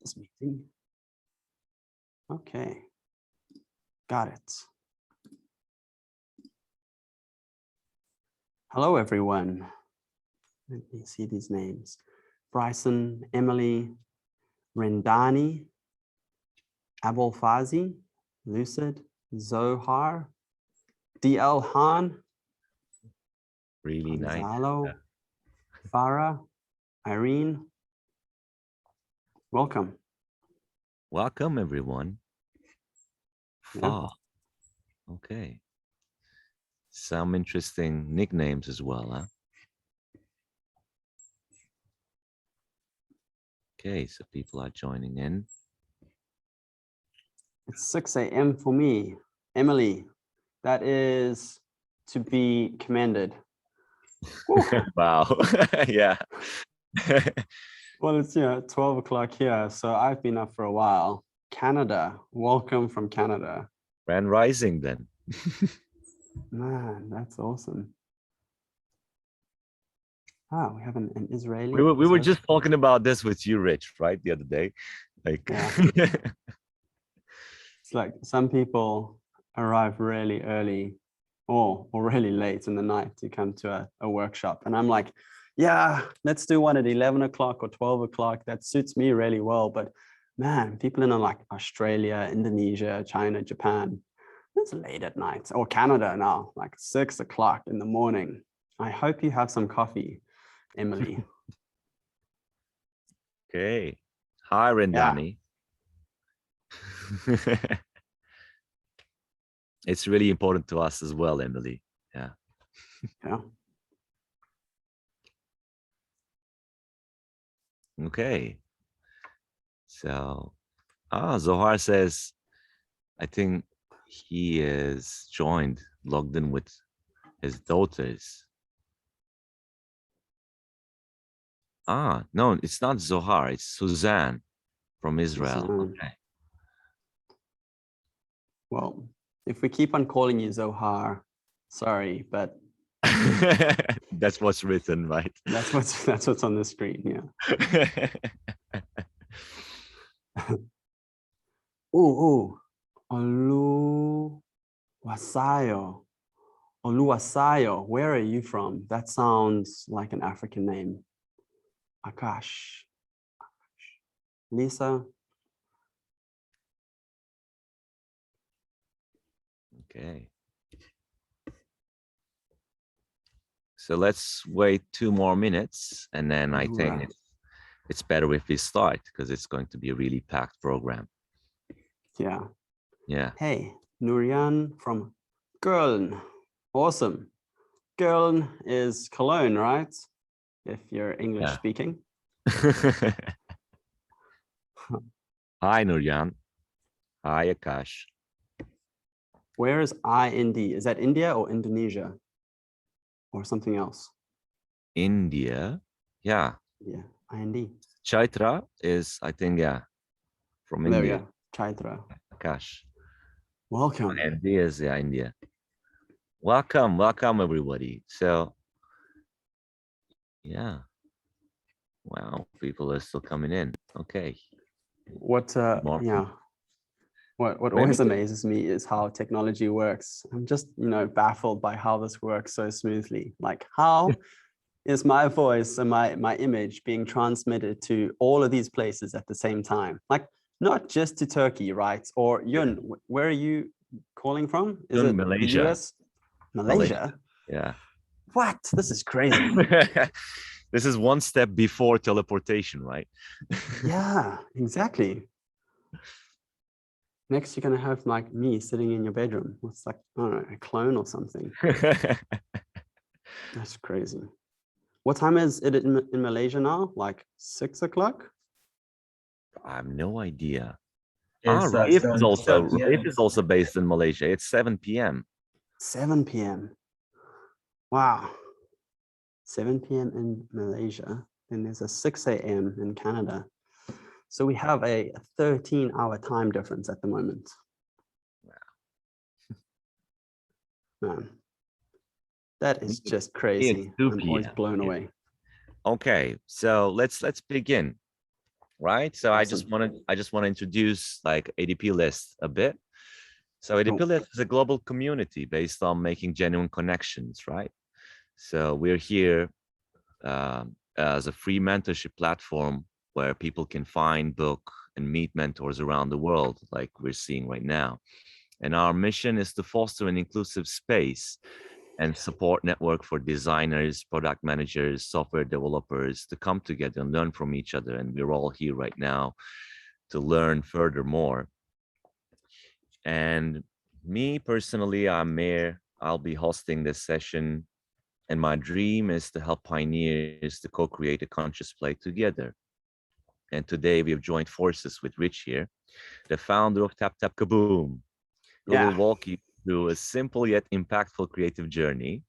this meeting. Okay, got it. Hello, everyone. Let me see these names. Bryson, Emily, Rendani, Abolfazi, Lucid, Zohar, DL Han, Really nice. Gonzalo, Farah, Irene. Welcome. Welcome, everyone. Yeah. Okay. Some interesting nicknames as well, huh? Okay, so people are joining in. It's 6 a.m. for me. Emily, that is to be commended. Wow. Yeah. Well, it's 12 o'clock here, so I've been up for a while. Canada, welcome from Canada. Grand Rising then. Man, that's awesome. Ah, we have an Israeli. We were just talking about this with you, Rich, right? The other day. Like, yeah. It's like some people arrive really early or really late in the night to come to a workshop. And I'm like, yeah, let's do one at 11 o'clock or 12 o'clock. That suits me really well. But man, people in like Australia, Indonesia, China, Japan, it's late at night, or Canada now, like 6 o'clock in the morning. I hope you have some coffee, Emily. okay. Hi, Rendani. Yeah. It's really important to us as well, Emily. Yeah. Yeah. Okay. So, Zohar says, I think he is logged in with his daughters. No, it's not Zohar, it's Suzanne from Israel. Suzanne. Okay. Well, if we keep on calling you Zohar, sorry, but that's what's written, right? That's what's on the screen, yeah. Ooh, Oluwasayo. Oluwasayo, where are you from? That sounds like an African name. Akash. Lisa. Okay. So let's wait 2 more minutes, and then I think it's better if we start because it's going to be a really packed program. Yeah. Yeah. Hey, Nurian from Köln. Awesome. Köln is Cologne, right? If you're English speaking. Hi, Nurjan. Hi, Akash. Where is IND? Is that India or Indonesia? Or something else? India. Yeah. Yeah, IND. Chaitra is, I think, from There India. we go. Chaitra. Akash. Welcome. IND is India. Welcome, everybody. So, yeah. Wow, people are still coming in. Okay. What always amazes me is how technology works. I'm just, baffled by how this works so smoothly. Like, how is my voice and my image being transmitted to all of these places at the same time? Like, not just to Turkey, right? Or Yun, where are you calling from? Is it Malaysia. the US? Malaysia? Yeah. What? This is crazy. This is one step before teleportation, right? Yeah, exactly. Next, you're going to have like me sitting in your bedroom. It's like, I don't know, a clone or something. That's crazy. What time is it in Malaysia now? Like 6 o'clock? I have no idea. Raif is also based in Malaysia. It's 7 p.m. 7 p.m. Wow. 7 p.m. in Malaysia. And there's a 6 a.m. in Canada. So we have a 13-hour time difference at the moment. Wow. Man, that is just crazy. I'm always blown away. Okay, so let's begin. right? So Awesome. I just want to introduce like ADP list a bit. So ADP Cool. list is a global community based on making genuine connections, right? So we're here as a free mentorship platform where people can find, book, and meet mentors around the world, like we're seeing right now. And our mission is to foster an inclusive space and support network for designers, product managers, software developers to come together and learn from each other. And we're all here right now to learn furthermore. And me personally, I'm Mayor. I'll be hosting this session. And my dream is to help pioneers to co-create a conscious play together. And today we have joined forces with Rich here, the founder of TapTapKaboom, who will Yeah. walk you through a simple yet impactful creative journey.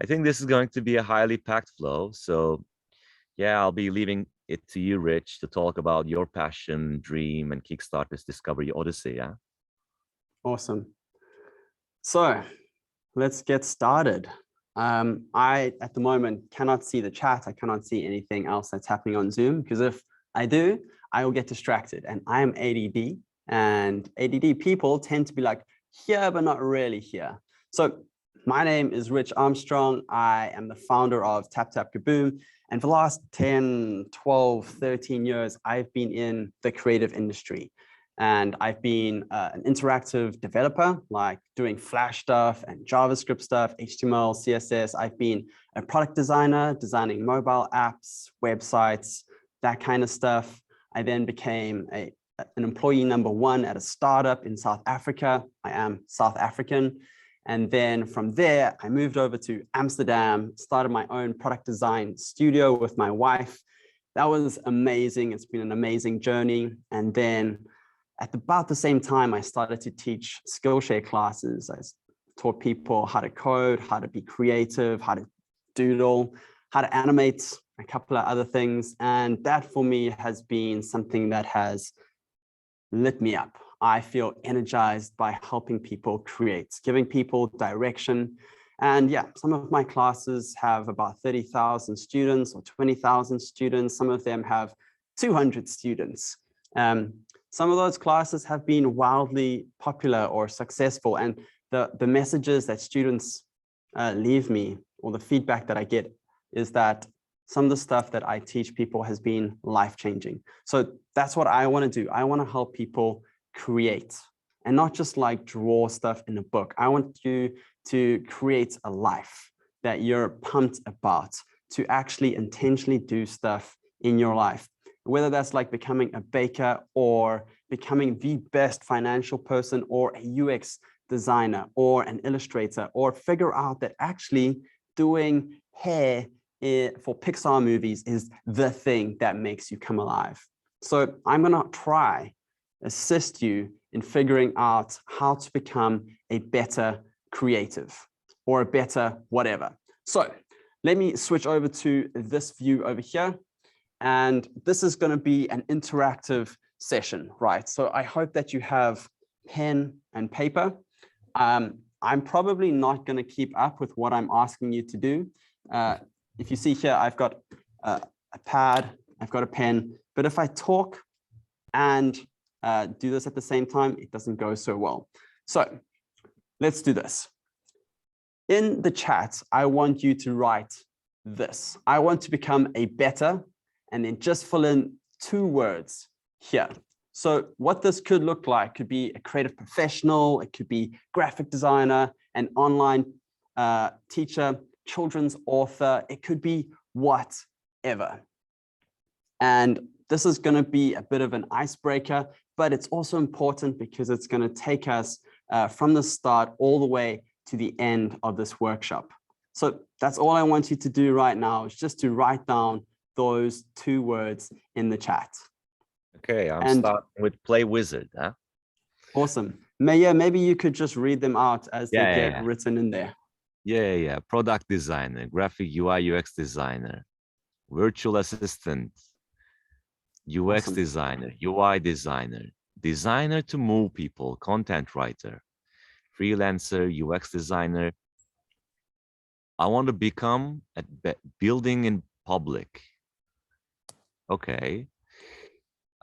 I think this is going to be a highly packed flow. So yeah, I'll be leaving it to you, Rich, to talk about your passion, dream, and Kickstarter's Discovery Odyssey. Yeah. Awesome. So let's get started. I, at the moment, cannot see the chat. I cannot see anything else that's happening on Zoom, because if I do, I will get distracted. And I am ADD, and ADD people tend to be like here, but not really here. So my name is Rich Armstrong. I am the founder of TapTapKaboom. And for the last 10, 12, 13 years, I've been in the creative industry. And I've been an interactive developer, like doing Flash stuff and JavaScript stuff, HTML, CSS. I've been a product designer, designing mobile apps, websites, that kind of stuff. I then became an employee #1 at a startup in South Africa. I am South African. And then from there, I moved over to Amsterdam, started my own product design studio with my wife. That was amazing. It's been an amazing journey. And then at about the same time, I started to teach Skillshare classes. I taught people how to code, how to be creative, how to doodle, how to animate, a couple of other things. And that for me has been something that has lit me up. I feel energized by helping people create, giving people direction. And yeah, some of my classes have about 30,000 students or 20,000 students. Some of them have 200 students. Some of those classes have been wildly popular or successful, and the messages that students leave me, or the feedback that I get, is that some of the stuff that I teach people has been life-changing. So that's what I want to do. I want to help people create, and not just like draw stuff in a book. I want you to create a life that you're pumped about, to actually intentionally do stuff in your life. Whether that's like becoming a baker, or becoming the best financial person, or a UX designer, or an illustrator, or figure out that actually doing hair for Pixar movies is the thing that makes you come alive. So I'm going to try assist you in figuring out how to become a better creative, or a better whatever. So let me switch over to this view over here. And this is going to be an interactive session, right? So I hope that you have pen and paper. I'm probably not going to keep up with what I'm asking you to do. If you see here, I've got a pad, I've got a pen, but if I talk and do this at the same time, it doesn't go so well. So let's do this. In the chat, I want you to write this. I want to become a better, and then just fill in 2 words here. So what this could look like could be a creative professional, it could be graphic designer, an online teacher, children's author, it could be whatever. And this is going to be a bit of an icebreaker, but it's also important because it's going to take us from the start all the way to the end of this workshop. So that's all I want you to do right now, is just to write down those 2 words in the chat. Okay, I'm starting with Play Wizard. Huh? Awesome. Maybe you could just read them out as they get written in there. Yeah. Product designer, graphic UI UX designer, virtual assistant, UX designer, UI designer, designer to move people, content writer, freelancer, UX designer. I want to become a building in public. Okay.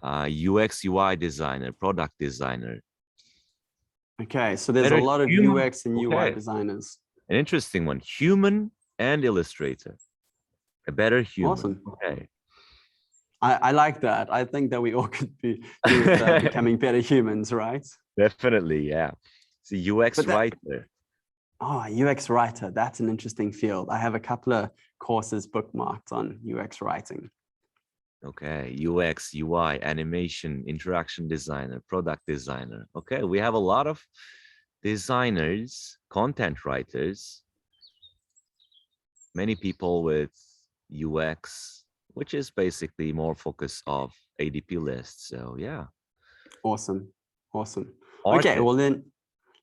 UX UI designer, product designer. Okay, so there's a Better lot of human. UX and UI Okay, designers. an interesting one. Human and illustrator. A better human. Awesome. Okay. I like that. I think that we all could do with becoming better humans, right? Definitely, yeah. It's a UX But that, writer. oh, UX writer, that's an interesting field. I have a couple of courses bookmarked on UX writing. Okay, UX, UI, animation, interaction designer, product designer. Okay, we have a lot of designers, content writers, many people with UX, which is basically more focus of ADP lists. So yeah, Awesome. Awesome. Okay, artist. well then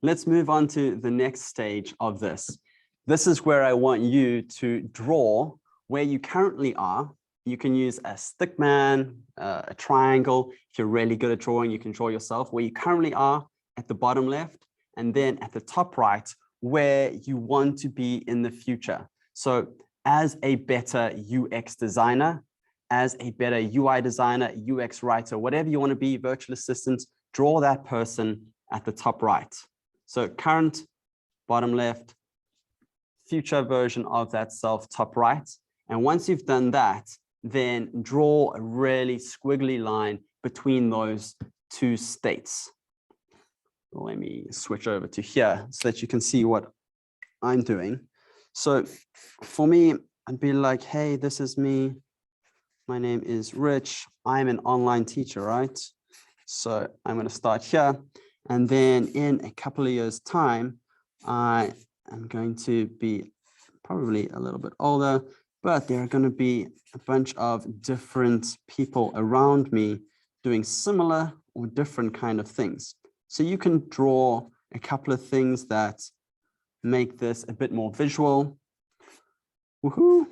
let's move on to the next stage of this. This is where I want you to draw where you currently are. You can use a stick man, a triangle. If you're really good at drawing, you can draw yourself where you currently are at the bottom left, and then at the top right, where you want to be in the future. So as a better UX designer, as a better UI designer, UX writer, whatever you want to be, virtual assistant, draw that person at the top right. So current, bottom left, future version of that self, top right. And once you've done that, then draw a really squiggly line between those two states. Let me switch over to here so that you can see what I'm doing. So for me, I'd be like, hey, this is me. My name is Rich. I'm an online teacher, right? So I'm going to start here. And then in a couple of years' time, I am going to be probably a little bit older, but there are going to be a bunch of different people around me doing similar or different kind of things. So you can draw a couple of things that make this a bit more visual. Woohoo!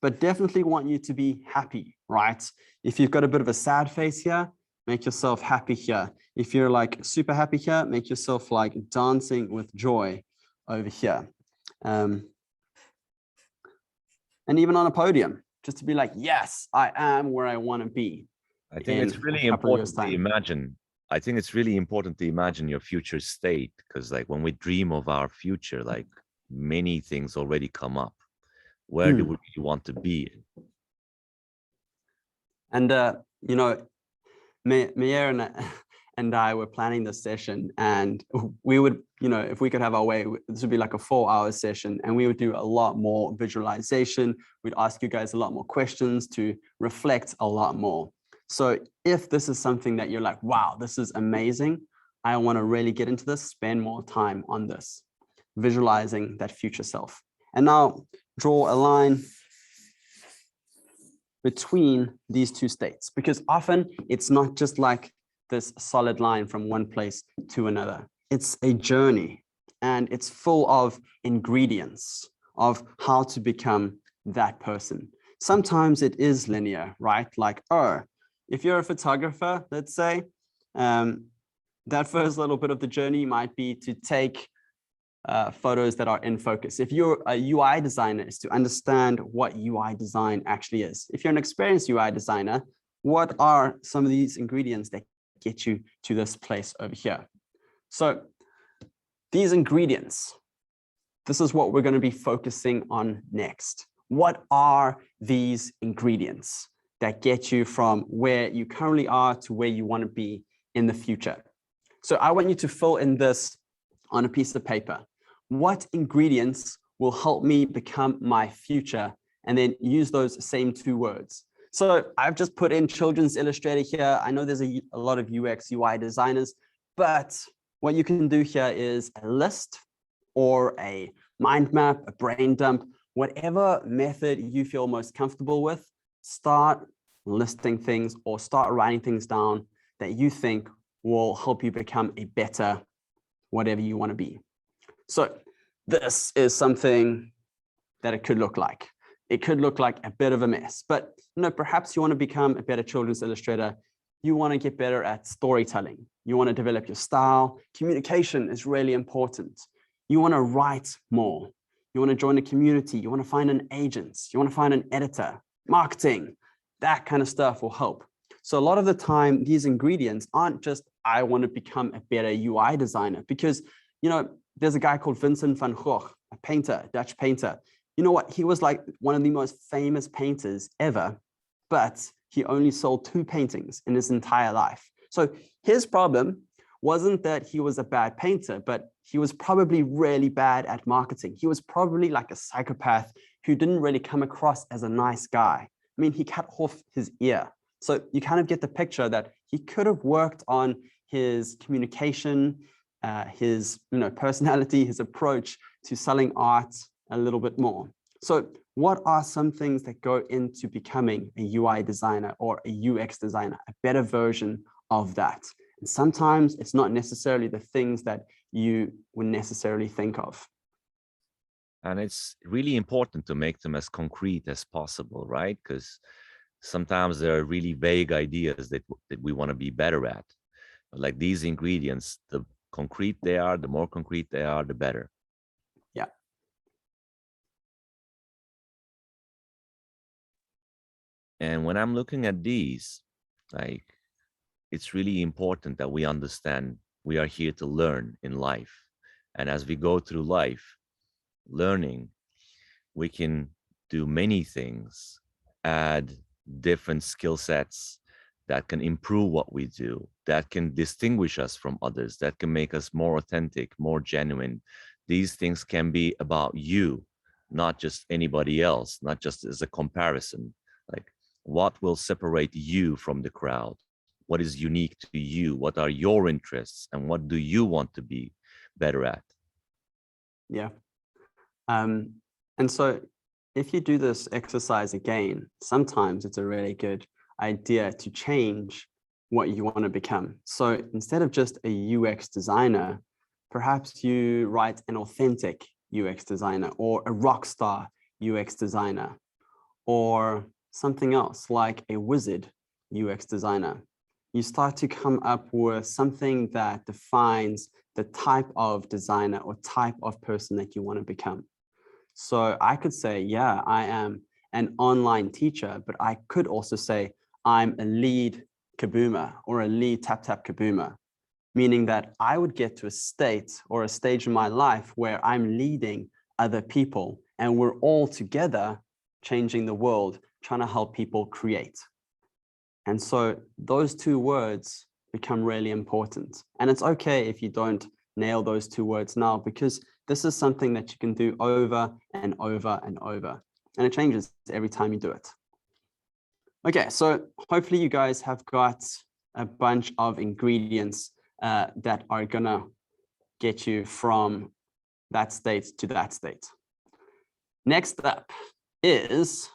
But definitely want you to be happy, right? If you've got a bit of a sad face here, make yourself happy here. If you're like super happy here, make yourself like dancing with joy over here. And even on a podium, just to be like, yes, I am where I want to be. I think it's really important to imagine. I think it's really important to imagine your future state, because like when we dream of our future, like many things already come up. Where do we want to be? And you know, Meyer and I were planning this session, and we would, you know, if we could have our way, this would be like a 4-hour session, and we would do a lot more visualization. We'd ask you guys a lot more questions to reflect a lot more. So if this is something that you're like, wow, this is amazing, I want to really get into this, spend more time on this, visualizing that future self. And now draw a line between these two states, because often it's not just like this solid line from one place to another. It's a journey, and it's full of ingredients of how to become that person. Sometimes it is linear, right? Like, oh, if you're a photographer, let's say, that first little bit of the journey might be to take photos that are in focus. If you're a UI designer, is to understand what UI design actually is. If you're an experienced UI designer, what are some of these ingredients that get you to this place over here? So these ingredients, this is what we're going to be focusing on next. What are these ingredients that get you from where you currently are to where you want to be in the future? So I want you to fill in this on a piece of paper. What ingredients will help me become my future? And then use those same 2 words. So I've just put in children's illustrator here. I know there's a lot of UX, UI designers, but what you can do here is a list or a mind map, a brain dump, whatever method you feel most comfortable with. Start listing things or start writing things down that you think will help you become a better whatever you want to be. So this is something that it could look like. It could look like a bit of a mess, but you know, perhaps you want to become a better children's illustrator. You want to get better at storytelling. You want to develop your style. Communication is really important. You want to write more. You want to join a community. You want to find an agent. You want to find an editor, marketing, that kind of stuff will help. So a lot of the time, these ingredients aren't just, I want to become a better UI designer, because, there's a guy called Vincent van Gogh, a painter, Dutch painter. You know what? He was like one of the most famous painters ever, but he only sold 2 paintings in his entire life. So his problem wasn't that he was a bad painter, but he was probably really bad at marketing. He was probably like a psychopath who didn't really come across as a nice guy. I mean, he cut off his ear. So you kind of get the picture that he could have worked on his communication, his personality, his approach to selling art a little bit more. So what are some things that go into becoming a UI designer or a UX designer, a better version of that? And sometimes it's not necessarily the things that you would necessarily think of. And it's really important to make them as concrete as possible, right? Because sometimes there are really vague ideas that we want to be better at. But like these ingredients, the concrete they are, the more concrete they are, the better. Yeah. And when I'm looking at these, like, it's really important that we understand we are here to learn in life. And as we go through life, learning, we can do many things, add different skill sets that can improve what we do, that can distinguish us from others, that can make us more authentic, more genuine. These things can be about you, not just anybody else, not just as a comparison. Like, what will separate you from the crowd? What is unique to you? What are your interests? And what do you want to be better at? Yeah. And so if you do this exercise again, sometimes it's a really good idea to change what you want to become. So instead of just a UX designer, perhaps you write an authentic UX designer or a rock star UX designer or something else like a wizard UX designer. You start to come up with something that defines the type of designer or type of person that you want to become. So I could say, yeah, I am an online teacher, but I could also say I'm a lead kaboomer or a lead TapTapKaboomer, meaning that I would get to a state or a stage in my life where I'm leading other people and we're all together changing the world, trying to help people create. And so those 2 words become really important. And it's okay if you don't nail those 2 words now, because this is something that you can do over and over and over. And it changes every time you do it. Okay, so hopefully you guys have got a bunch of ingredients that are gonna get you from that state to that state. Next up is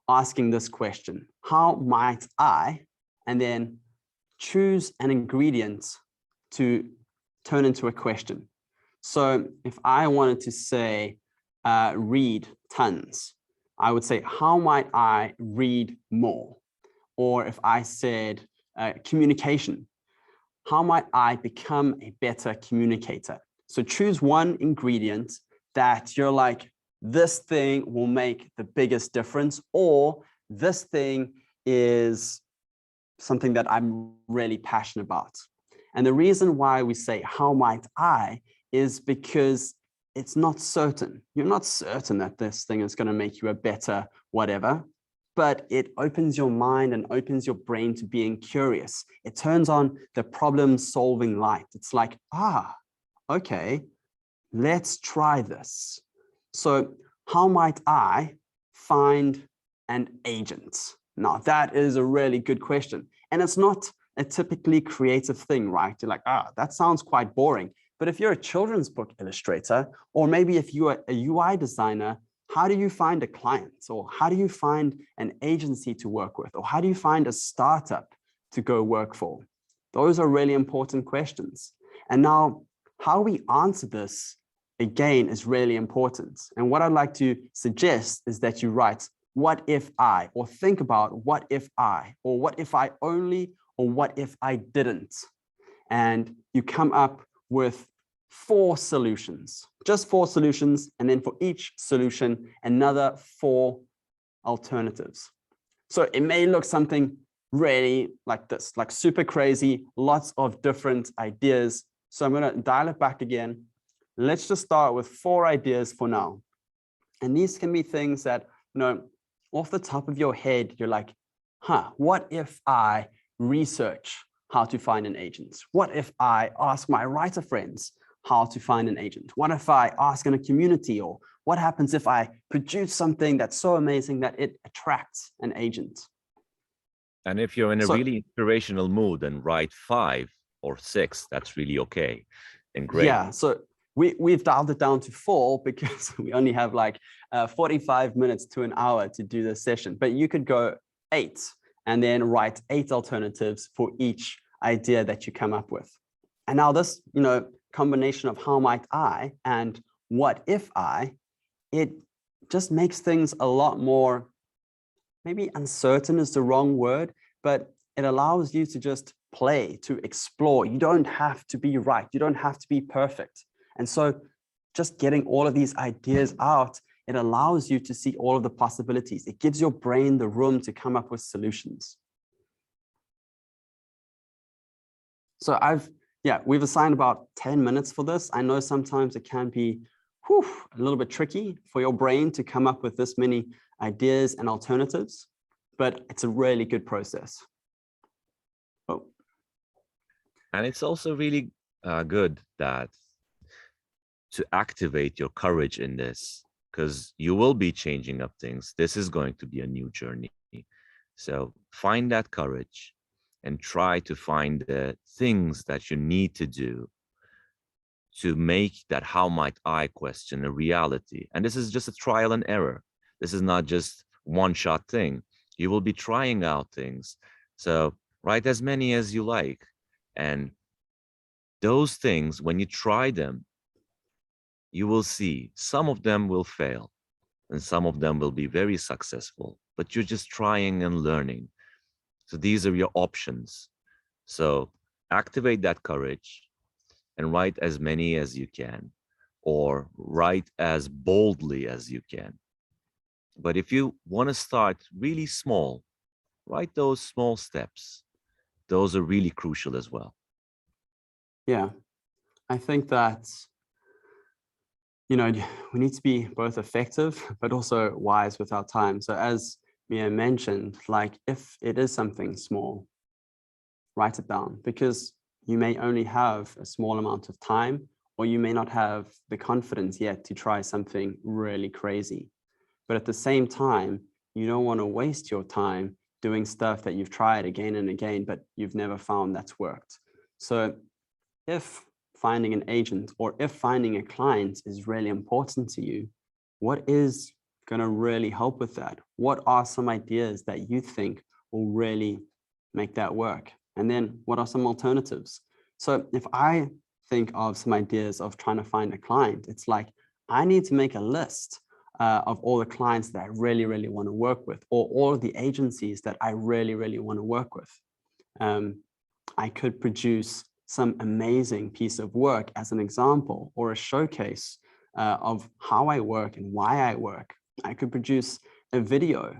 asking this question: how might I, and then choose an ingredient to turn into a question. So if I wanted to say, read tons, I would say, how might I read more? Or if I said communication, how might I become a better communicator? So choose one ingredient that you're like, this thing will make the biggest difference, or this thing is something that I'm really passionate about. And the reason why we say, how might I, is because it's not certain. You're not certain that this thing is going to make you a better whatever, but it opens your mind and opens your brain to being curious. It turns on the problem-solving light. It's like, okay, let's try this. So how might I find an agent? Now, that is a really good question. And it's not a typically creative thing, right? You're like, that sounds quite boring. But if you're a children's book illustrator, or maybe if you are a UI designer, how do you find a client? Or how do you find an agency to work with? Or how do you find a startup to go work for? Those are really important questions. And now, how we answer this, again, is really important. And what I'd like to suggest is that you write, what if I, or think about what if I, or what if I only, or what if I didn't? And you come up with 4 solutions, just 4 solutions. And then for each solution, another 4 alternatives. So it may look something really like this, like super crazy, lots of different ideas. So I'm going to dial it back again. Let's just start with 4 ideas for now. And these can be things that, off the top of your head, you're like, what if I research how to find an agent? What if I ask my writer friends how to find an agent? What if I ask in a community? Or what happens if I produce something that's so amazing that it attracts an agent? And if you're in a really inspirational mood and write 5 or 6, that's really okay and great. Yeah, so we've dialed it down to 4 because we only have like 45 minutes to an hour to do this session. But you could go 8 and then write 8 alternatives for each idea that you come up with. And now this, combination of how might I and what if I, it just makes things a lot more, maybe uncertain is the wrong word, but it allows you to just play, to explore. You don't have to be right. You don't have to be perfect. And so just getting all of these ideas out, it allows you to see all of the possibilities. It gives your brain the room to come up with solutions. So we've assigned about 10 minutes for this. I know sometimes it can be a little bit tricky for your brain to come up with this many ideas and alternatives, but it's a really good process. Oh. And it's also really good that to activate your courage in this, because you will be changing up things. This is going to be a new journey. So find that courage and try to find the things that you need to do to make that how might I question a reality. And this is just a trial and error. This is not just one-shot thing. You will be trying out things. So write as many as you like. And those things, when you try them, you will see some of them will fail and some of them will be very successful, but you're just trying and learning. So these are your options. So activate that courage and write as many as you can, or write as boldly as you can. But if you want to start really small, write those small steps. Those are really crucial as well. Yeah, I think that, we need to be both effective, but also wise with our time. So as Mia mentioned, like if it is something small, write it down, because you may only have a small amount of time, or you may not have the confidence yet to try something really crazy. But at the same time, you don't want to waste your time doing stuff that you've tried again and again, but you've never found that's worked. So if finding an agent or if finding a client is really important to you, what is going to really help with that? What are some ideas that you think will really make that work? And then what are some alternatives? So if I think of some ideas of trying to find a client, it's like, I need to make a list of all the clients that I really, really want to work with, or all of the agencies that I really, really want to work with. I could produce some amazing piece of work as an example, or a showcase of how I work and why I work. I could produce a video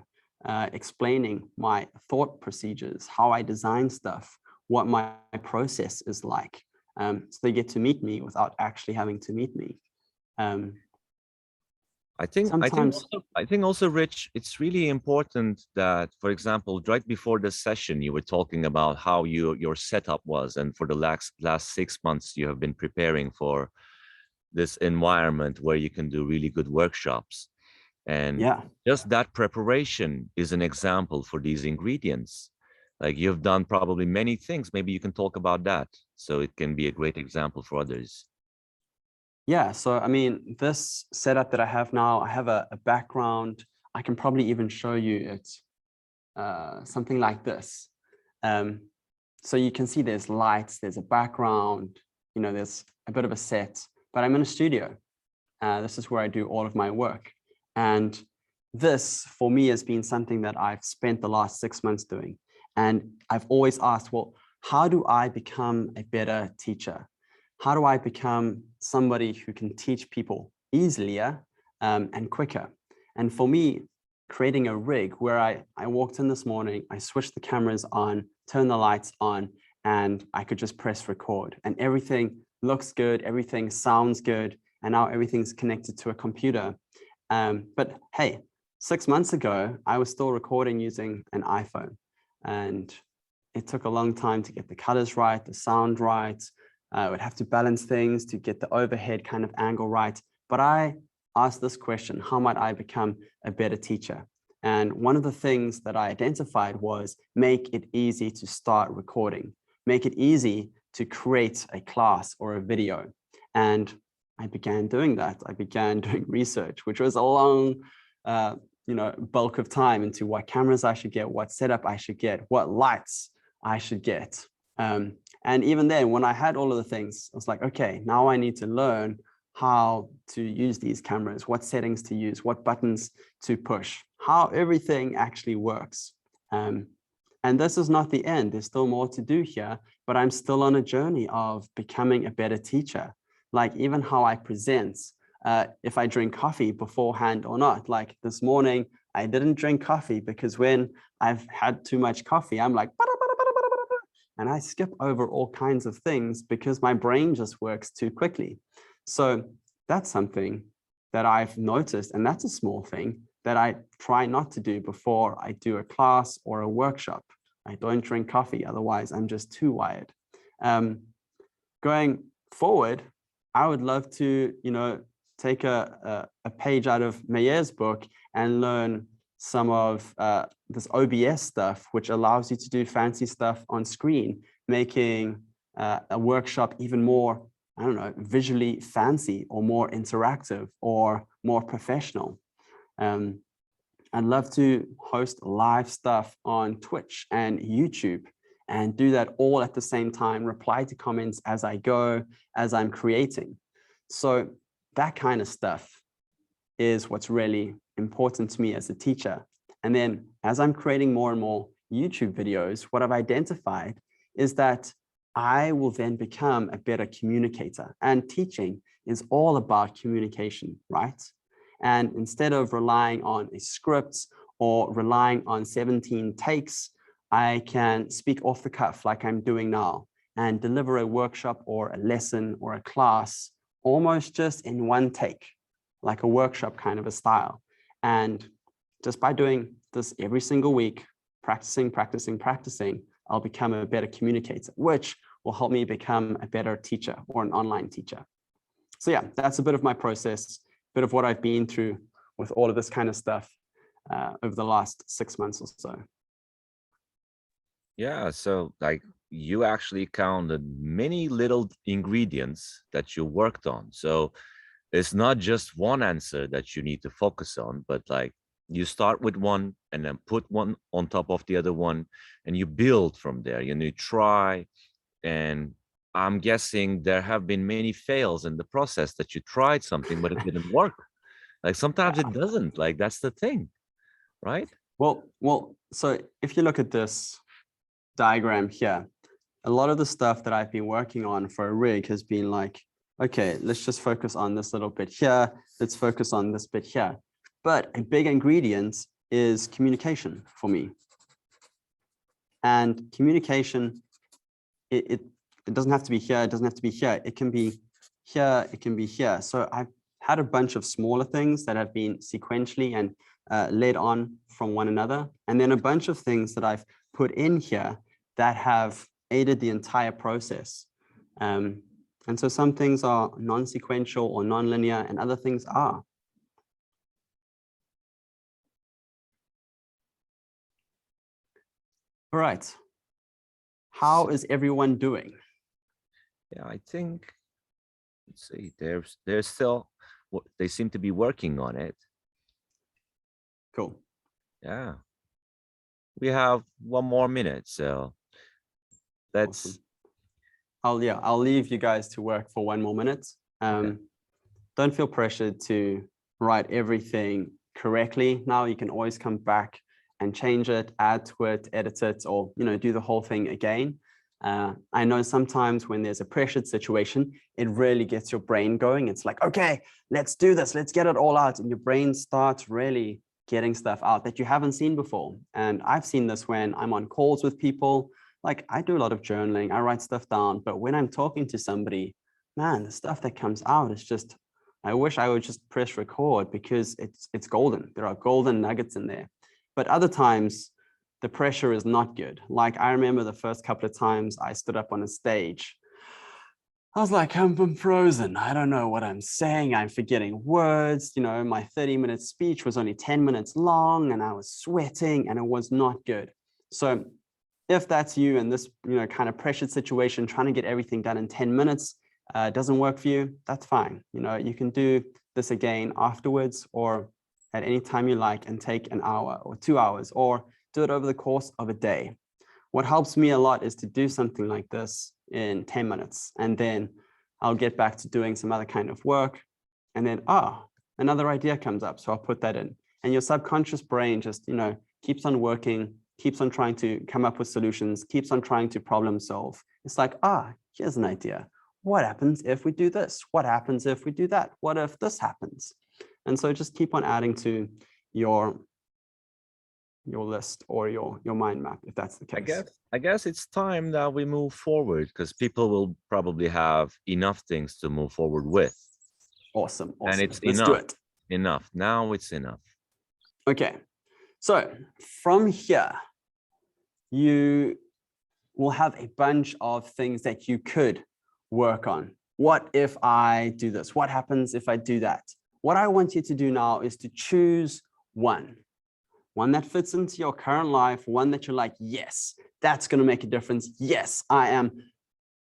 explaining my thought procedures, how I design stuff, what my process is like. So they get to meet me without actually having to meet me. I think also, Rich, it's really important that, for example, right before the session, you were talking about how your setup was, and for the last 6 months, you have been preparing for this environment where you can do really good workshops. And just that preparation is an example for these ingredients. Like, you've done probably many things. Maybe you can talk about that, so it can be a great example for others. Yeah, so I mean, this setup that I have now, I have a background. I can probably even show you it, something like this. So you can see there's lights, there's a background, there's a bit of a set, but I'm in a studio. This is where I do all of my work. And this, for me, has been something that I've spent the last 6 months doing. And I've always asked, well, how do I become a better teacher? How do I become somebody who can teach people easier and quicker? And for me, creating a rig where I walked in this morning, I switched the cameras on, turned the lights on, and I could just press record, and everything looks good, everything sounds good, and now everything's connected to a computer. But hey, 6 months ago, I was still recording using an iPhone, and it took a long time to get the colors right, the sound right. I would have to balance things to get the overhead kind of angle right. But I asked this question: how might I become a better teacher? And one of the things that I identified was make it easy to start recording, make it easy to create a class or a video. And I began doing that. I began doing research, which was a long, bulk of time into what cameras I should get, what setup I should get, what lights I should get. And even then, when I had all of the things, I was like, okay, now I need to learn how to use these cameras, what settings to use, what buttons to push, how everything actually works. And this is not the end. There's still more to do here, but I'm still on a journey of becoming a better teacher. Like even how I present, if I drink coffee beforehand or not. Like this morning, I didn't drink coffee because when I've had too much coffee, I'm like, and I skip over all kinds of things because my brain just works too quickly. So that's something that I've noticed, and that's a small thing that I try not to do before I do a class or a workshop. I don't drink coffee, otherwise I'm just too wired. Going forward, I would love to, take a page out of Mayer's book and learn some of this OBS stuff, which allows you to do fancy stuff on screen, making a workshop even more, I don't know, visually fancy or more interactive or more professional. I'd love to host live stuff on Twitch and YouTube and do that all at the same time, reply to comments as I go, as I'm creating. So that kind of stuff is what's really important to me as a teacher. And then as I'm creating more and more YouTube videos, what I've identified is that I will then become a better communicator. And teaching is all about communication, right? And instead of relying on a script or relying on 17 takes, I can speak off the cuff like I'm doing now and deliver a workshop or a lesson or a class almost just in one take, like a workshop kind of a style. And just by doing this every single week, practicing, I'll become a better communicator, which will help me become a better teacher or an online teacher. So yeah, that's a bit of my process, bit of what I've been through with all of this kind of stuff over the last 6 months or so. Yeah, so like you actually counted many little ingredients that you worked on. So it's not just one answer that you need to focus on, but like you start with one and then put one on top of the other one and you build from there. You try, and I'm guessing there have been many fails in the process that you tried something, but it didn't work. Like sometimes it doesn't, like that's the thing, right? Well, so if you look at this diagram here, a lot of the stuff that I've been working on for a rig has been like, okay, let's just focus on this little bit here. Let's focus on this bit here. But a big ingredient is communication for me. And communication, it doesn't have to be here. It doesn't have to be here. It can be here. It can be here. So I've had a bunch of smaller things that have been sequentially and led on from one another. And then a bunch of things that I've put in here that have aided the entire process. And so some things are non-sequential or non-linear and other things are. All right. How is everyone doing? Yeah, I think, let's see, they're still, they seem to be working on it. Cool. Yeah. We have 1 more minute, so let's. Awesome. I'll leave you guys to work for 1 more minute. Okay. Don't feel pressured to write everything correctly. Now you can always come back and change it, add to it, edit it, or do the whole thing again. I know sometimes when there's a pressured situation, it really gets your brain going. It's like, okay, let's do this. Let's get it all out. And your brain starts really getting stuff out that you haven't seen before. And I've seen this when I'm on calls with people. Like, I do a lot of journaling, I write stuff down, but when I'm talking to somebody, man, the stuff that comes out is just, I wish I would just press record, because it's golden. There are golden nuggets in there. But other times the pressure is not good. Like, I remember the first couple of times I stood up on a stage, I was like, I'm frozen. I don't know what I'm saying. I'm forgetting words. You know, my 30-minute speech was only 10 minutes long and I was sweating and it was not good. So if that's you and this, you know, kind of pressured situation, trying to get everything done in 10 minutes doesn't work for you, that's fine. You know, you can do this again afterwards or at any time you like, and take an hour or 2 hours, or do it over the course of a day. What helps me a lot is to do something like this in 10 minutes, and then I'll get back to doing some other kind of work. And then, another idea comes up. So I'll put that in, and your subconscious brain just, you know, keeps on working, keeps on trying to come up with solutions, keeps on trying to problem solve. It's like, here's an idea. What happens if we do this? What happens if we do that? What if this happens? And so just keep on adding to your list or your mind map, if that's the case. I guess it's time that we move forward, because people will probably have enough things to move forward with. Awesome. And it's Let's enough. do it. Enough. Now it's enough. Okay. So from here, you will have a bunch of things that you could work on. What if I do this? What happens if I do that? What I want you to do now is to choose one that fits into your current life, one that you're like, yes, that's going to make a difference. Yes, I am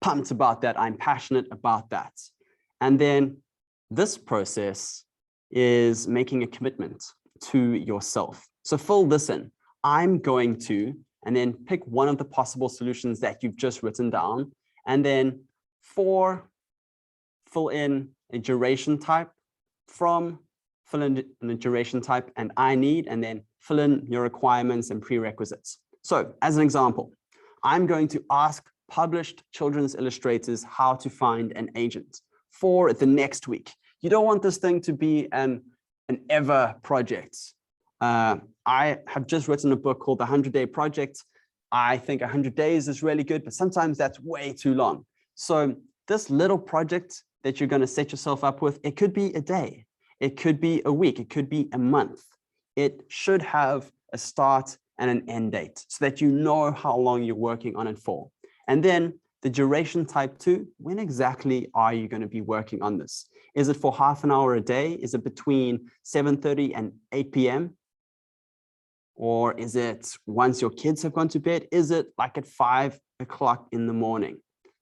pumped about that. I'm passionate about that. And then this process is making a commitment to yourself. So fill this in. I'm going to, and then pick one of the possible solutions that you've just written down. And then 4, fill in a duration type, from fill in a duration type and I need, and then fill in your requirements and prerequisites. So as an example, I'm going to ask published children's illustrators how to find an agent for the next week. You don't want this thing to be an ever project. I have just written a book called The 100-Day Project. I think 100 days is really good, but sometimes that's way too long. So this little project that you're going to set yourself up with, it could be a day, it could be a week, it could be a month. It should have a start and an end date so that you know how long you're working on it for. And then the duration type 2, when exactly are you going to be working on this? Is it for half an hour a day? Is it between 7:30 and 8 p.m.? Or is it once your kids have gone to bed? Is it like at 5 o'clock in the morning?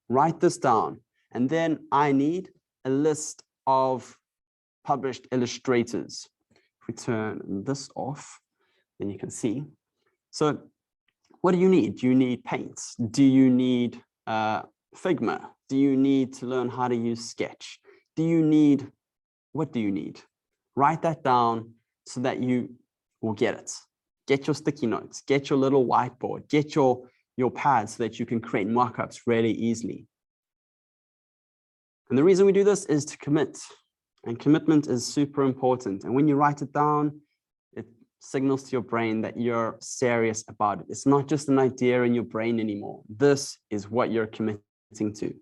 Write this down. And then I need a list of published illustrators. If we turn this off, then you can see. So what do you need? Do you need paints? Do you need Figma? Do you need to learn how to use Sketch? What do you need? Write that down so that you will get it. Get your sticky notes, get your little whiteboard, get your pad so that you can create mockups really easily. And the reason we do this is to commit. And commitment is super important. And when you write it down, it signals to your brain that you're serious about it. It's not just an idea in your brain anymore. This is what you're committing to.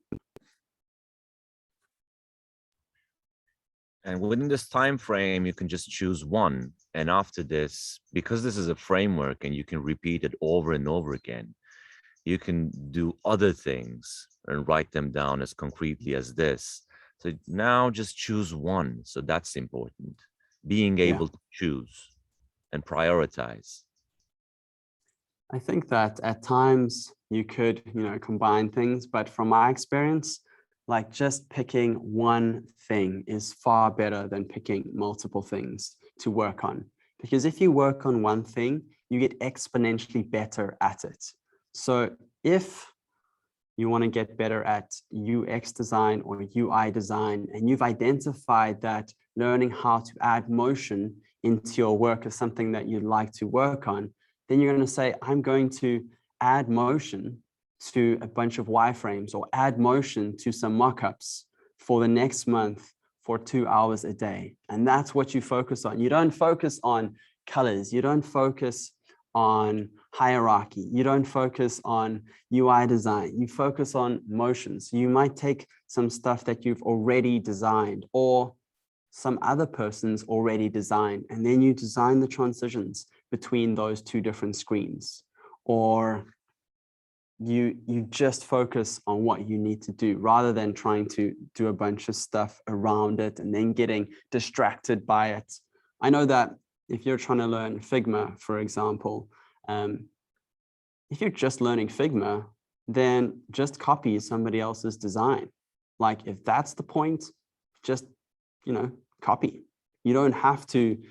And within this time frame, you can just choose one. And after this, because this is a framework and you can repeat it over and over again, you can do other things and write them down as concretely as this. So now just choose one. So that's important. Being able to choose and prioritize. I think that at times you could, combine things, but from my experience, like just picking one thing is far better than picking multiple things to work on. Because if you work on one thing, you get exponentially better at it. So if you want to get better at UX design or UI design, and you've identified that learning how to add motion into your work is something that you'd like to work on, then you're going to say, I'm going to add motion to a bunch of wireframes or add motion to some mockups for the next month for 2 hours a day. And that's what you focus on. You don't focus on colors. You don't focus on hierarchy. You don't focus on UI design. You focus on motions. You might take some stuff that you've already designed or some other person's already designed, and then you design the transitions between those two different screens. Or you just focus on what you need to do rather than trying to do a bunch of stuff around it and then getting distracted by it. I know that if you're trying to learn Figma, for example, if you're just learning Figma, then just copy somebody else's design. Like if that's the point, just, copy. You don't have to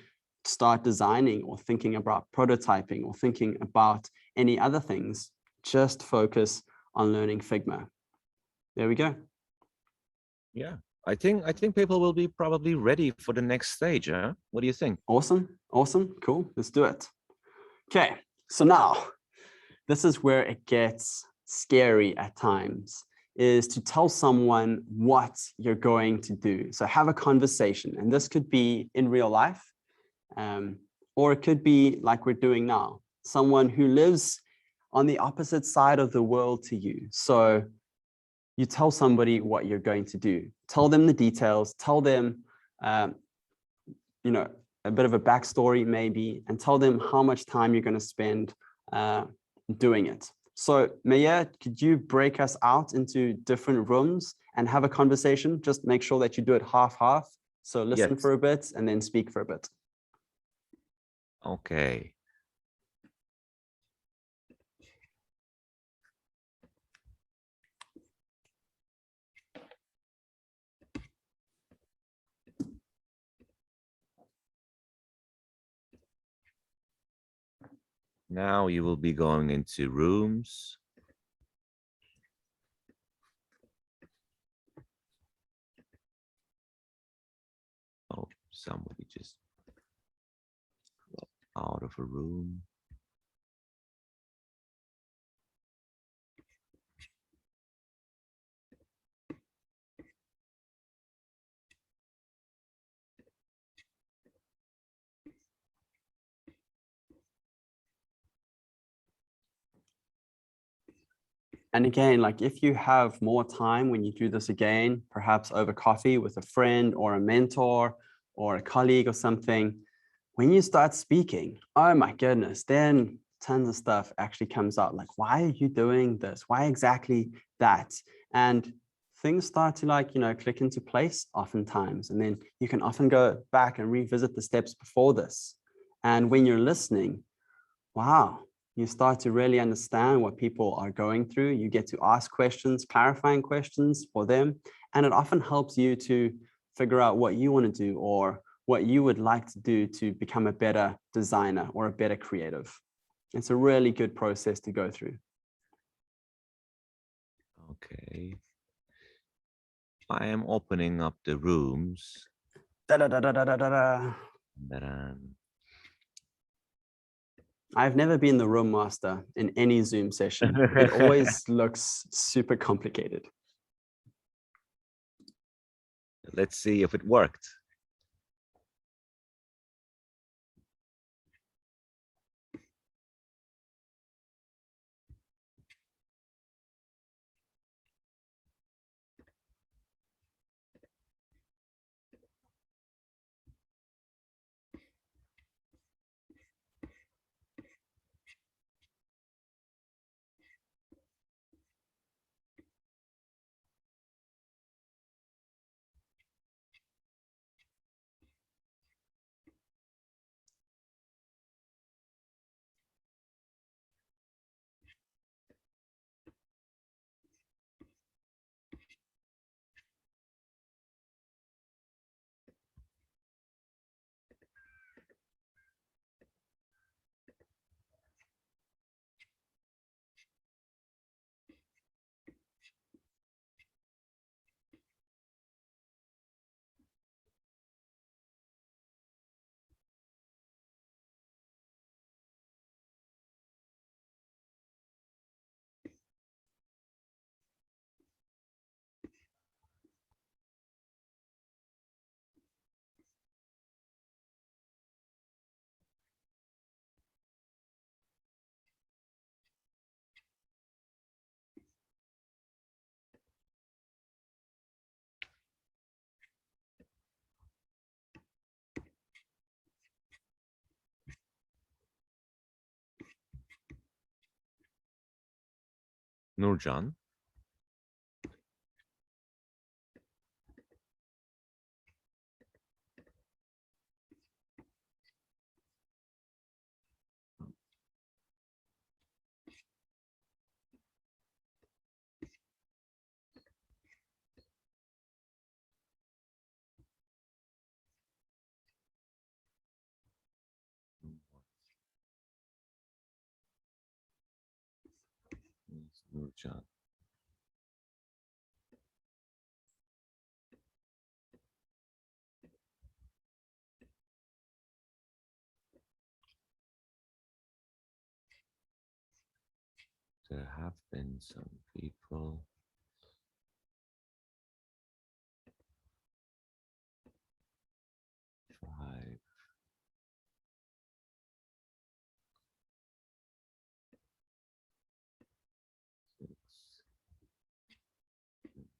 start designing or thinking about prototyping or thinking about any other things. Just focus on learning Figma. There we go. Yeah, I think people will be probably ready for the next stage. Huh? What do you think? Awesome. Cool. Let's do it. Okay. So now this is where it gets scary at times, is to tell someone what you're going to do. So have a conversation, and this could be in real life, or it could be like we're doing now, someone who lives on the opposite side of the world to you. So you tell somebody what you're going to do, tell them the details, tell them, a bit of a backstory maybe, and tell them how much time you're going to spend doing it. So Meyer, could you break us out into different rooms and have a conversation? Just make sure that you do it half-half. So listen Yes. for a bit and then speak for a bit. Okay. Now you will be going into rooms. Oh, somebody just out of a room. And again, like if you have more time when you do this again, perhaps over coffee with a friend or a mentor or a colleague or something, when you start speaking, oh my goodness, then tons of stuff actually comes out. Like, why are you doing this? Why exactly that? And things start to click into place oftentimes. And then you can often go back and revisit the steps before this. And when you're listening, wow, you start to really understand what people are going through. You get to ask questions, clarifying questions for them. And it often helps you to figure out what you want to do or what you would like to do to become a better designer or a better creative. It's a really good process to go through. Okay. I am opening up the rooms. Da, da, da, da, da, da, da. I've never been the room master in any Zoom session. It always looks super complicated. Let's see if it worked. Nurcan. Nurcan. There have been some people. Five. Six.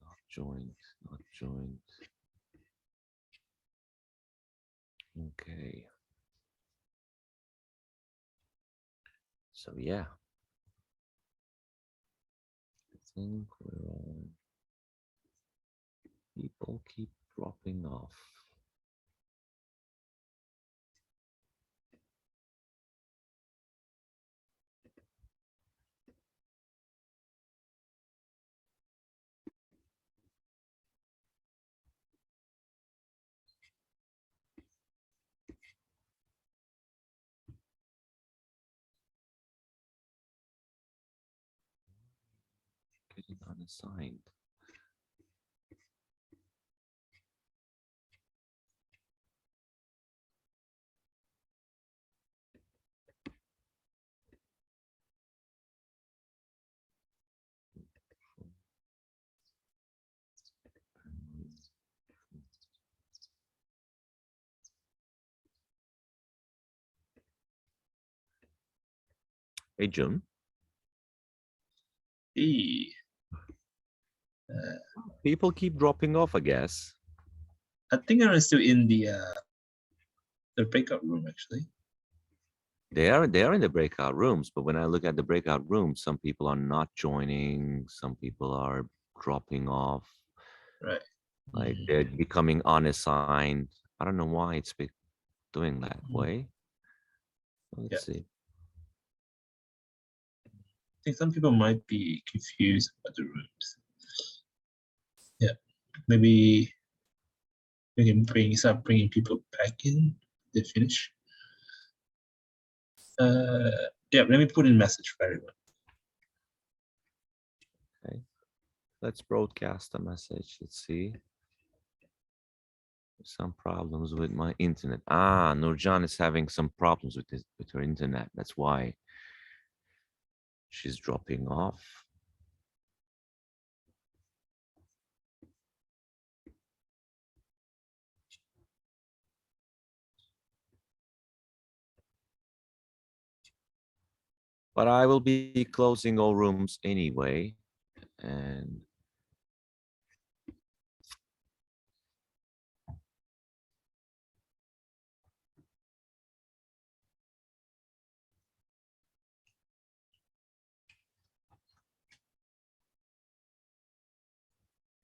Not joined. Not joined. Okay. So yeah. I think we're on. People keep dropping off. Getting unassigned. Hey, June. Hey, People keep dropping off, I guess. I think I'm still in the breakout room actually. They are in the breakout rooms, but when I look at the breakout rooms, some people are not joining, some people are dropping off. Right. Like they're becoming unassigned. I don't know why it's doing that Mhm. way. Let's see. I think some people might be confused about the rooms. Yeah, maybe we can start bringing people back in. They finish. Yeah, let me put in a message for everyone. Okay. Let's broadcast a message. Let's see. Some problems with my internet. Ah, Nurjan is having some problems with her internet. That's why she's dropping off. But I will be closing all rooms anyway. And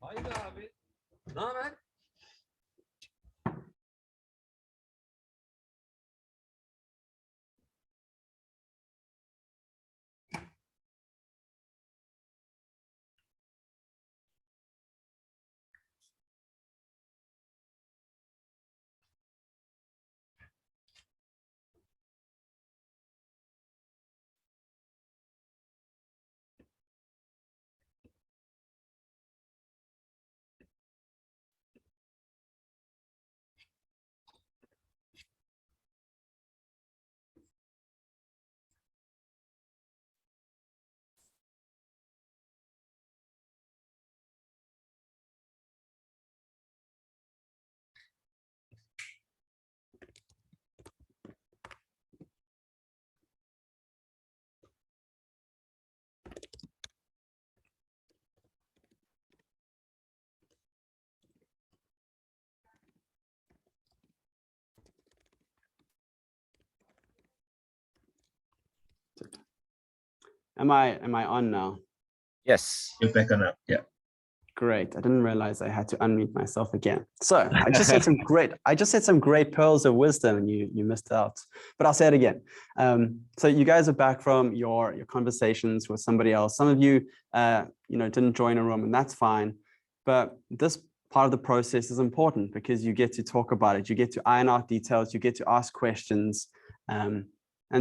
haydi abi. Ne haber? Am I on now? Yes. You're back on up. Yeah. Great. I didn't realize I had to unmute myself again. So I just said some great pearls of wisdom and you missed out, but I'll say it again. So you guys are back from your conversations with somebody else. Some of you, didn't join a room, and that's fine. But this part of the process is important because you get to talk about it. You get to iron out details. You get to ask questions. And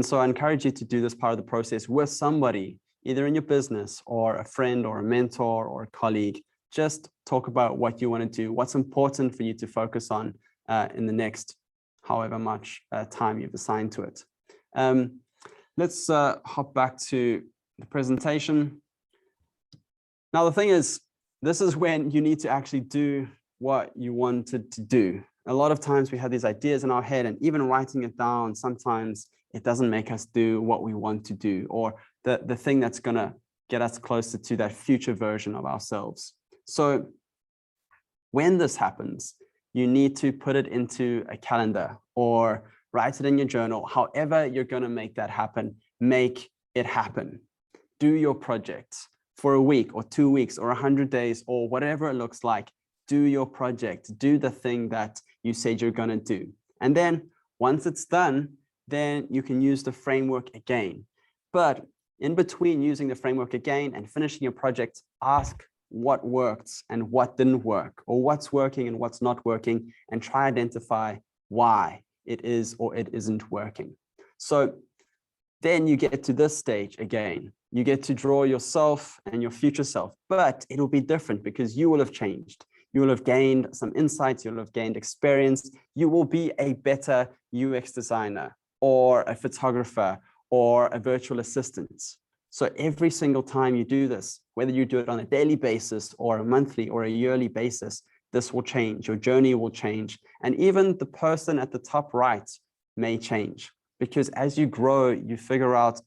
so I encourage you to do this part of the process with somebody, either in your business or a friend or a mentor or a colleague. Just talk about what you want to do, what's important for you to focus on in the next however much time you've assigned to it. Let's hop back to the presentation. Now, the thing is, this is when you need to actually do what you wanted to do. A lot of times we have these ideas in our head, and even writing it down, sometimes it doesn't make us do what we want to do, or the thing that's going to get us closer to that future version of ourselves. So when this happens, you need to put it into a calendar or write it in your journal. However you're going to make that happen, make it happen. Do your project for a week or 2 weeks or 100 days or whatever it looks like. Do your project. Do the thing that you said you're going to do. And then once it's done, then you can use the framework again. But in between using the framework again and finishing your project, ask what worked and what didn't work, or what's working and what's not working, and try to identify why it is or it isn't working. So then you get to this stage again. You get to draw yourself and your future self, but it'll be different because you will have changed. You will have gained some insights. You'll have gained experience. You will be a better UX designer or a photographer or a virtual assistant. So every single time you do this, whether you do it on a daily basis or a monthly or a yearly basis, this will change. Your journey will change. And even the person at the top right may change, because as you grow, you figure out,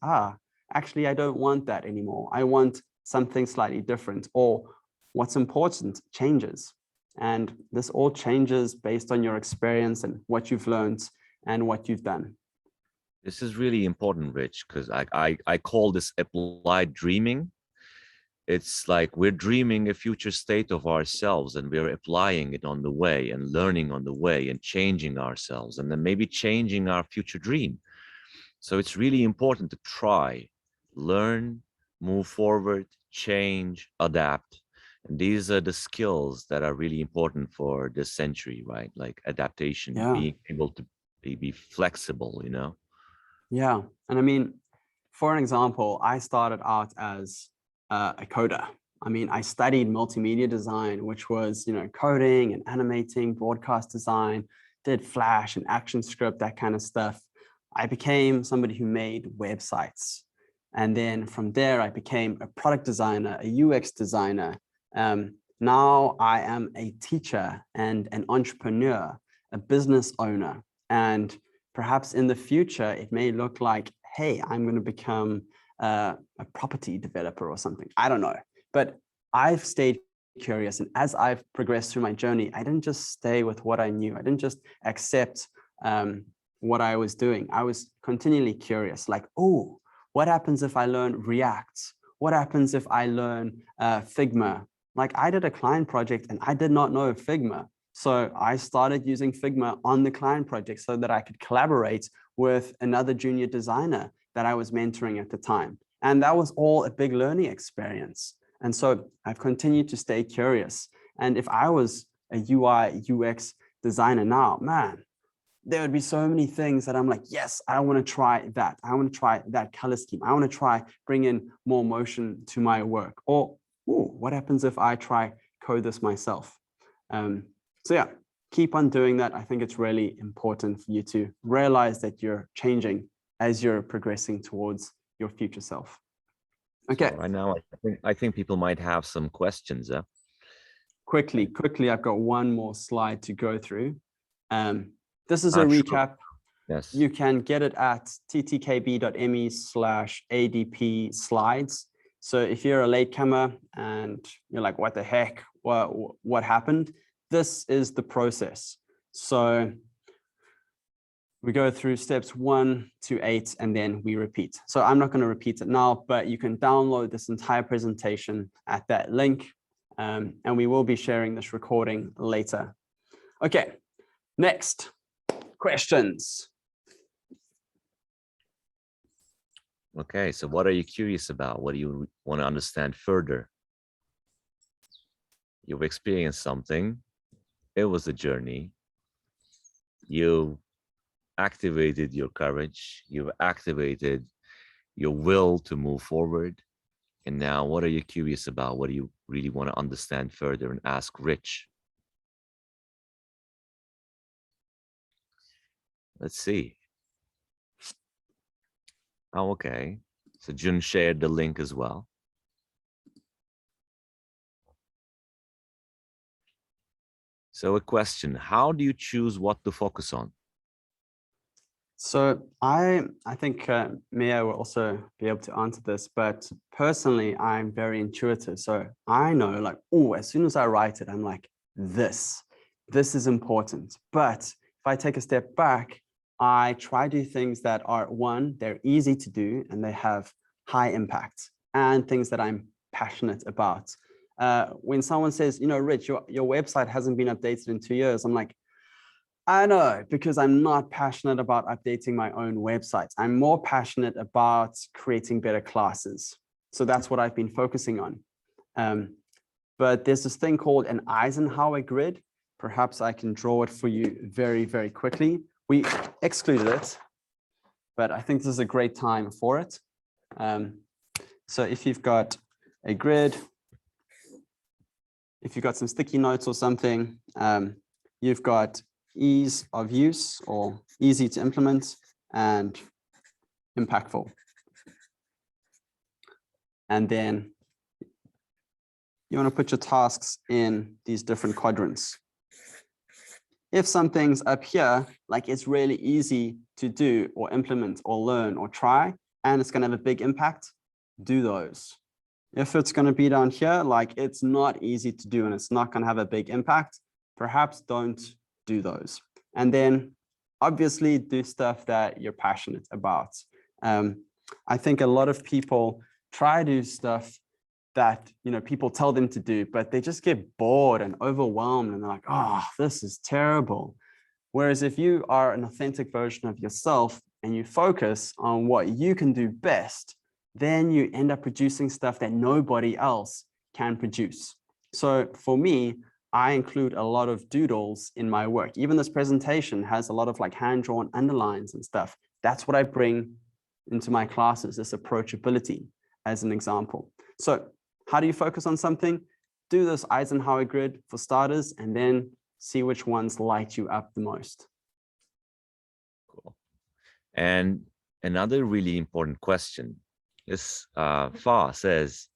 actually, I don't want that anymore. I want something slightly different, or what's important changes. And this all changes based on your experience and what you've learned and what you've done. This is really important, Rich, because I call this applied dreaming. It's like we're dreaming a future state of ourselves, and we're applying it on the way and learning on the way and changing ourselves, and then maybe changing our future dream. So it's really important to try, learn, move forward, change, adapt. And these are the skills that are really important for this century, right? Like adaptation, being able to be flexible, Yeah. And I mean, for an example, I started out as a coder. I mean, I studied multimedia design, which was, coding and animating, broadcast design, did Flash and ActionScript, that kind of stuff. I became somebody who made websites. And then from there, I became a product designer, a UX designer. Now I am a teacher and an entrepreneur, a business owner. And perhaps in the future, it may look like, hey, I'm going to become a property developer or something. I don't know. But I've stayed curious. And as I've progressed through my journey, I didn't just stay with what I knew. I didn't just accept what I was doing. I was continually curious, like, oh, what happens if I learn React? What happens if I learn Figma? Like, I did a client project and I did not know Figma. So I started using Figma on the client project so that I could collaborate with another junior designer that I was mentoring at the time. And that was all a big learning experience. And so I've continued to stay curious. And if I was a UI, UX designer now, man, there would be so many things that I'm like, yes, I want to try that. I want to try that color scheme. I want to try bring in more motion to my work. Or, ooh, what happens if I try code this myself? So yeah, keep on doing that. I think it's really important for you to realize that you're changing as you're progressing towards your future self. Okay. So right now, I think people might have some questions. Quickly, I've got one more slide to go through. This is a Sure. recap. Yes. You can get it at ttkb.me/adp slides. So if you're a latecomer and you're like, what the heck, what happened? This is the process. So We go through steps 1 to 8, and then we repeat. So I'm not going to repeat it now, but you can download this entire presentation at that link. And we will be sharing this recording later. Okay, next, questions. Okay, so what are you curious about? What do you want to understand further? You've experienced something. It was a journey. You activated your courage. You've activated your will to move forward. And now what are you curious about? What do you really want to understand further and ask Rich? Let's see. Oh, okay. So Jun shared the link as well. So a question, how do you choose what to focus on? So I think Mia will also be able to answer this, but personally, I'm very intuitive. So I know like, oh, as soon as I write it, I'm like, this is important. But if I take a step back, I try to do things that are, one, they're easy to do and they have high impact, and things that I'm passionate about. When someone says, you know, Rich, your website hasn't been updated in 2 years, I'm like, I know, because I'm not passionate about updating my own websites. I'm more passionate about creating better classes. So that's what I've been focusing on. But there's this thing called an Eisenhower Grid. Perhaps I can draw it for you very, very quickly. We excluded it, but I think this is a great time for it. So if you've got a grid, if you've got some sticky notes or something, you've got ease of use or easy to implement and impactful. And then you want to put your tasks in these different quadrants. If something's up here, like it's really easy to do or implement or learn or try, and it's going to have a big impact, do those. If it's going to be down here, like it's not easy to do and it's not going to have a big impact, perhaps don't do those. And then obviously do stuff that you're passionate about. I think a lot of people try to do stuff that, you know, people tell them to do, but they just get bored and overwhelmed and they're like, oh, this is terrible. Whereas if you are an authentic version of yourself and you focus on what you can do best, then you end up producing stuff that nobody else can produce. So for me, I include a lot of doodles in my work. Even this presentation has a lot of like hand-drawn underlines and stuff. That's what I bring into my classes, this approachability as an example. So how do you focus on something? Do this Eisenhower Grid for starters, and then see which ones light you up the most. Cool. And another really important question is, Fa says,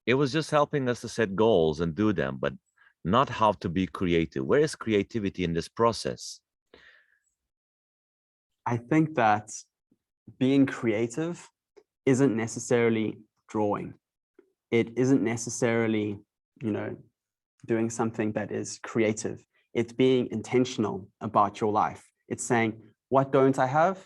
it was just helping us to set goals and do them, but not how to be creative. Where is creativity in this process? I think that being creative isn't necessarily drawing. It isn't necessarily, you know, doing something that is creative. It's being intentional about your life. It's saying, what don't I have?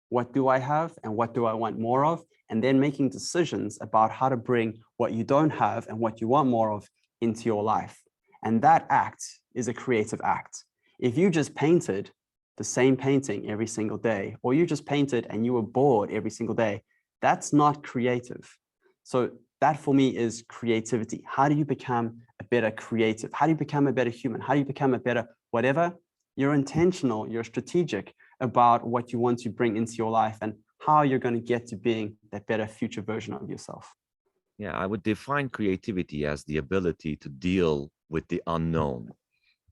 What do I have? And what do I want more of? And then making decisions about how to bring what you don't have and what you want more of into your life. And that act is a creative act. If you just painted the same painting every single day, or you just painted and you were bored every single day, that's not creative. So that for me is creativity. How do you become a better creative? How do you become a better human? How do you become a better whatever? You're intentional, you're strategic about what you want to bring into your life and how you're going to get to being that better future version of yourself. Yeah, I would define creativity as the ability to deal with the unknown.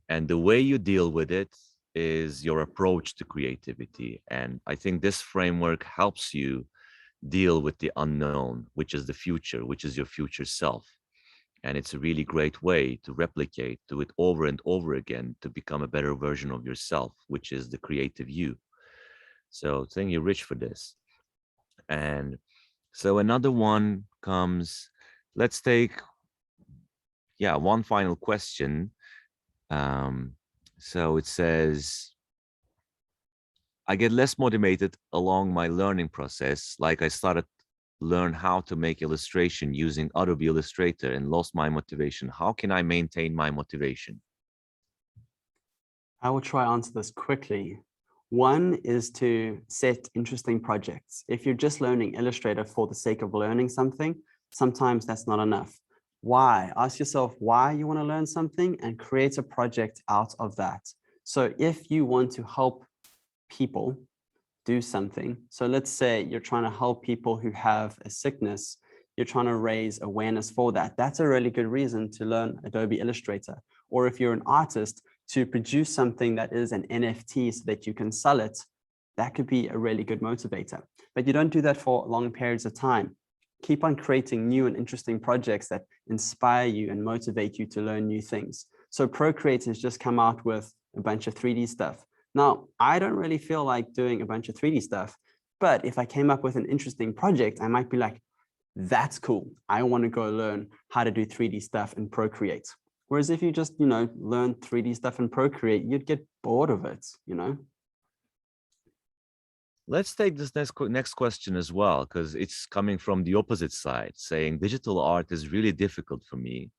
And the way you deal with it is your approach to creativity. And I think this framework helps you deal with the unknown, which is the future, which is your future self. And it's a really great way to replicate, do it over and over again to become a better version of yourself, which is the creative you. So thank you, Rich, for this. And so another one comes, let's take, one final question. So it says, I get less motivated along my learning process. Like I started learn how to make illustration using Adobe Illustrator and lost my motivation. How can I maintain my motivation? I will try to answer this quickly. One is to set interesting projects. If you're just learning Illustrator for the sake of learning something, sometimes that's not enough. Why? Ask yourself why you want to learn something and create a project out of that. So if you want to help people do something, so let's say you're trying to help people who have a sickness, you're trying to raise awareness for that. That's a really good reason to learn Adobe Illustrator. Or if you're an artist, to produce something that is an NFT so that you can sell it, that could be a really good motivator. But you don't do that for long periods of time. Keep on creating new and interesting projects that inspire you and motivate you to learn new things. So Procreate has just come out with a bunch of 3D stuff. Now, I don't really feel like doing a bunch of 3D stuff, but if I came up with an interesting project, I might be like, that's cool. I want to go learn how to do 3D stuff in Procreate. Whereas if you just, learn 3D stuff in Procreate, you'd get bored of it, Let's take this next question as well, because it's coming from the opposite side, saying digital art is really difficult for me.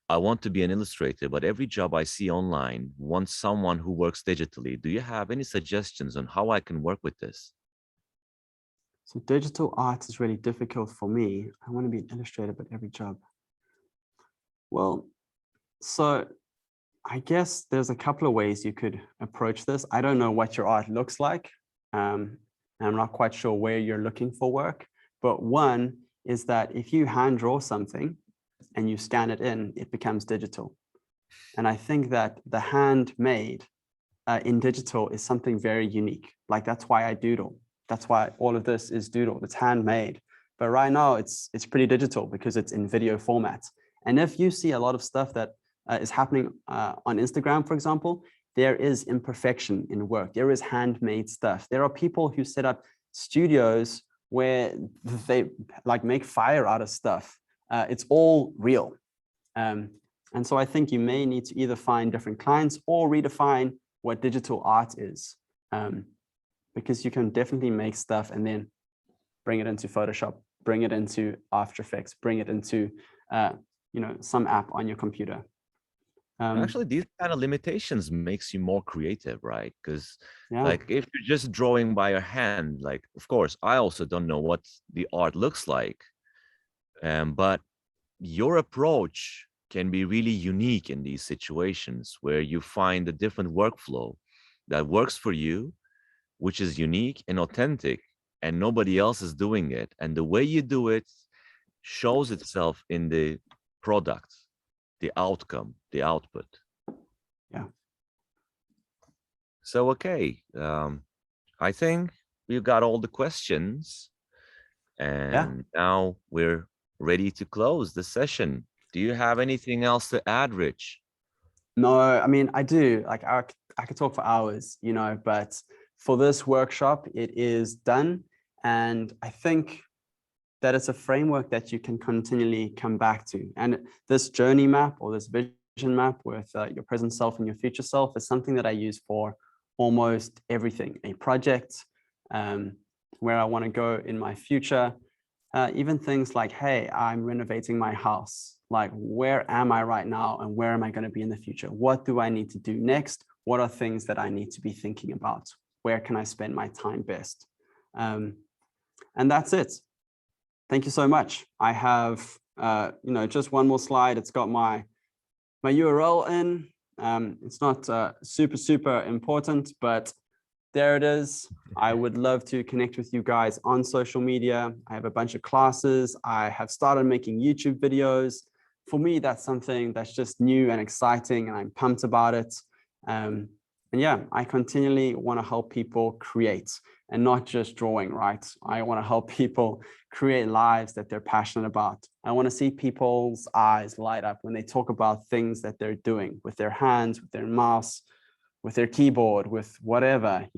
I want to be an illustrator, but every job I see online wants someone who works digitally. Do you have any suggestions on how I can work with this? So digital art is really difficult for me. I want to be an illustrator, but every job. Well, so I guess there's a couple of ways you could approach this. I don't know what your art looks like. And I'm not quite sure where you're looking for work. But one is that if you hand draw something and you scan it in, it becomes digital. And I think that the handmade in digital is something very unique. Like that's why I doodle. That's why all of this is doodle. It's handmade. But right now it's pretty digital because it's in video format. And if you see a lot of stuff that is happening on Instagram, for example, there is imperfection in work. There is handmade stuff. There are people who set up studios where they like make fire out of stuff. It's all real. And so I think you may need to either find different clients or redefine what digital art is. Because you can definitely make stuff and then bring it into Photoshop, bring it into After Effects, bring it into some app on your computer. Actually, these kind of limitations makes you more creative, right? Because Yeah. like if you're just drawing by your hand, like of course, I also don't know what the art looks like. But your approach can be really unique in these situations where you find a different workflow that works for you, which is unique and authentic, and nobody else is doing it. And the way you do it shows itself in the product, the outcome, the output. Yeah. So, okay. I think we've got all the questions. And now we're ready to close the session. Do you have anything else to add, Rich? No, I mean, I do. Like I could talk for hours, but for this workshop, it is done. And I think that it's a framework that you can continually come back to. And this journey map or this vision map with your present self and your future self is something that I use for almost everything. A project, where I want to go in my future, even things like, hey, I'm renovating my house. Like, where am I right now and where am I going to be in the future? What do I need to do next? What are things that I need to be thinking about? Where can I spend my time best? And that's it. Thank you so much. I have, just one more slide. It's got my URL in. It's not super important, but there it is. I would love to connect with you guys on social media. I have a bunch of classes. I have started making YouTube videos. For me, that's something that's just new and exciting, and I'm pumped about it. And yeah, I continually want to help people create and not just drawing, right? I want to help people create lives that they're passionate about. I want to see people's eyes light up when they talk about things that they're doing with their hands, with their mouse, with their keyboard, with whatever,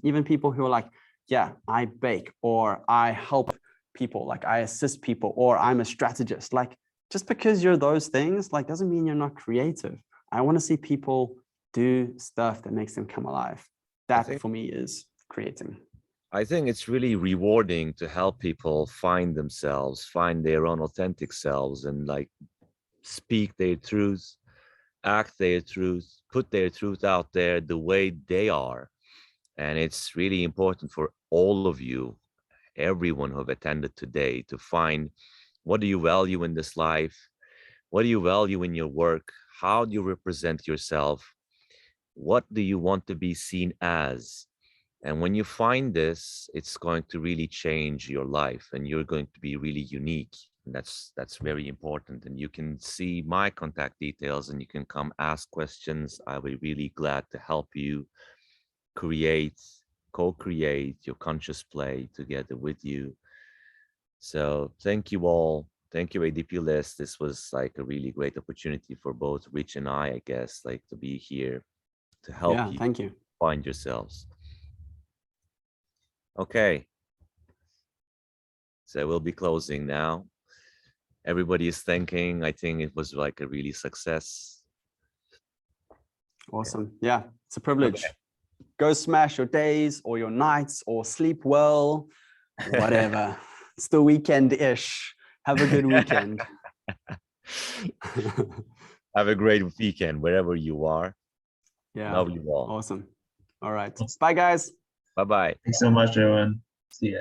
even people who are like, yeah, I bake, or I help people, like I assist people, or I'm a strategist. Like, just because you're those things, like, doesn't mean you're not creative. I want to see people do stuff that makes them come alive. That for me is creating. I think it's really rewarding to help people find themselves, find their own authentic selves, and like speak their truth, act their truth, put their truth out there the way they are. And it's really important for all of you, everyone who have attended today, to find what do you value in this life? What do you value in your work? How do you represent yourself? What do you want to be seen as? And when you find this, it's going to really change your life and you're going to be really unique. And that's very important. And you can see my contact details and you can come ask questions. I'll be really glad to help you create, co-create your conscious play together with you. So thank you all. Thank you, ADP List. This was like a really great opportunity for both Rich and I guess, like to be here to help Yeah, you thank you. find yourselves. Okay. So we'll be closing now. Everybody is thinking. I think it was like a really success. Awesome. Yeah, it's a privilege. Okay. Go smash your days or your nights or sleep well, whatever. It's the weekend-ish. Have a good weekend. Have a great weekend wherever you are. Yeah, Love you all. awesome. All right. Bye, guys. Bye-bye. Thanks so much, everyone. See ya.